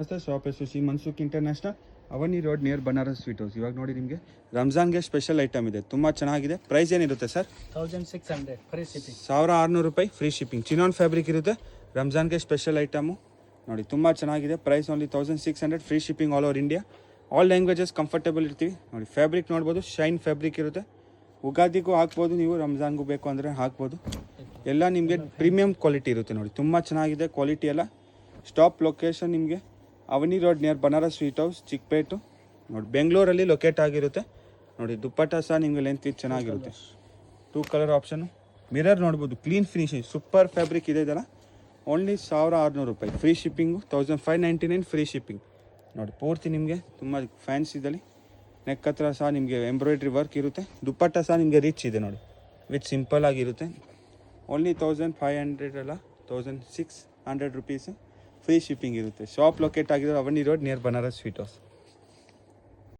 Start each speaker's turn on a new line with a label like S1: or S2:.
S1: ನಮಸ್ತೆ, ಶಾಪ್ ಹೆಸರು Shri Mansukh international, Avani road near Banaras sweet house. ಇವಾಗ ನೋಡಿ ನಿಮಗೆ ರಂಜಾನ್ಗೆ ಸ್ಪೆಷಲ್ ಐಟಮ್ ಇದೆ, ತುಂಬ ಚೆನ್ನಾಗಿದೆ. ಪ್ರೈಸ್ ಏನಿರುತ್ತೆ ಸರ್?
S2: 1600 free shipping.
S1: 1600 ರೂಪಾಯಿ ಫ್ರೀ ಶಿಪ್ಪಿಂಗ್. ಚಿನಾನ್ ಫ್ಯಾಬ್ರಿಕ್ ಇರುತ್ತೆ. ರಂಜಾನ್ಗೆ ಸ್ಪೆಷಲ್ ಐಟಮು ನೋಡಿ, ತುಂಬ ಚೆನ್ನಾಗಿದೆ. Price only 1600, free shipping all over India. All languages comfortable ಇರ್ತೀವಿ ನೋಡಿ. ಫ್ಯಾಬ್ರಿಕ್ ನೋಡ್ಬೋದು, ಶೈನ್ ಫ್ಯಾಬ್ರಿಕ್ ಇರುತ್ತೆ. ಉಗಾದಿಗೂ ಹಾಕ್ಬೋದು, ನೀವು ರಂಜಾನ್ಗೂ ಬೇಕು ಅಂದರೆ ಹಾಕ್ಬೋದು. ಎಲ್ಲ ನಿಮಗೆ ಪ್ರೀಮಿಯಂ ಕ್ವಾಲಿಟಿ ಇರುತ್ತೆ ನೋಡಿ, ತುಂಬ ಚೆನ್ನಾಗಿದೆ ಕ್ವಾಲಿಟಿ ಎಲ್ಲ. ಸ್ಟಾಪ್ ಲೊಕೇಶನ್ ನಿಮಗೆ Avani road near Banaras sweet house, Chickpet ನೋಡಿ, ಬೆಂಗಳೂರಲ್ಲಿ ಲೊಕೇಟ್ ಆಗಿರುತ್ತೆ ನೋಡಿ. ದುಪ್ಪಟ್ಟ ಸಹ ನಿಮಗೆ ಲೆಂತ್ ಚೆನ್ನಾಗಿರುತ್ತೆ. 2 ಕಲರ್ ಆಪ್ಷನು. ಮಿರರ್ ನೋಡ್ಬೋದು, ಕ್ಲೀನ್ ಫಿನಿಶಿಂಗ್, ಸೂಪರ್ ಫ್ಯಾಬ್ರಿಕ್ ಇದೆ ಇದೆಲ್ಲ. ಓನ್ಲಿ 1600 ರೂಪಾಯಿ ಫ್ರೀ ಶಿಪ್ಪಿಂಗು. 1599 ಫ್ರೀ ಶಿಪ್ಪಿಂಗ್ ನೋಡಿ. ಪೂರ್ತಿ ನಿಮಗೆ ತುಂಬ ಫ್ಯಾನ್ಸಿದಲ್ಲಿ ನೆಕ್ ಹತ್ರ ಸಹ ನಿಮಗೆ ಎಂಬ್ರಾಯ್ಡ್ರಿ ವರ್ಕ್ ಇರುತ್ತೆ. ದುಪ್ಪಟ್ಟ ಸಹ ನಿಮಗೆ ರಿಚ್ ಇದೆ ನೋಡಿ, ವಿತ್ ಸಿಂಪಲ್ ಆಗಿರುತ್ತೆ. ಓನ್ಲಿ 1500 ಅಲ್ಲ, 1600 ರುಪೀಸು ಫ್ರೀ ಶಿಪ್ಪಿಂಗ್ ಇರುತ್ತೆ. ಶಾಪ್ ಲೊಕೇಟ್ ಆಗಿರೋ Avani road near Banaras sweet house.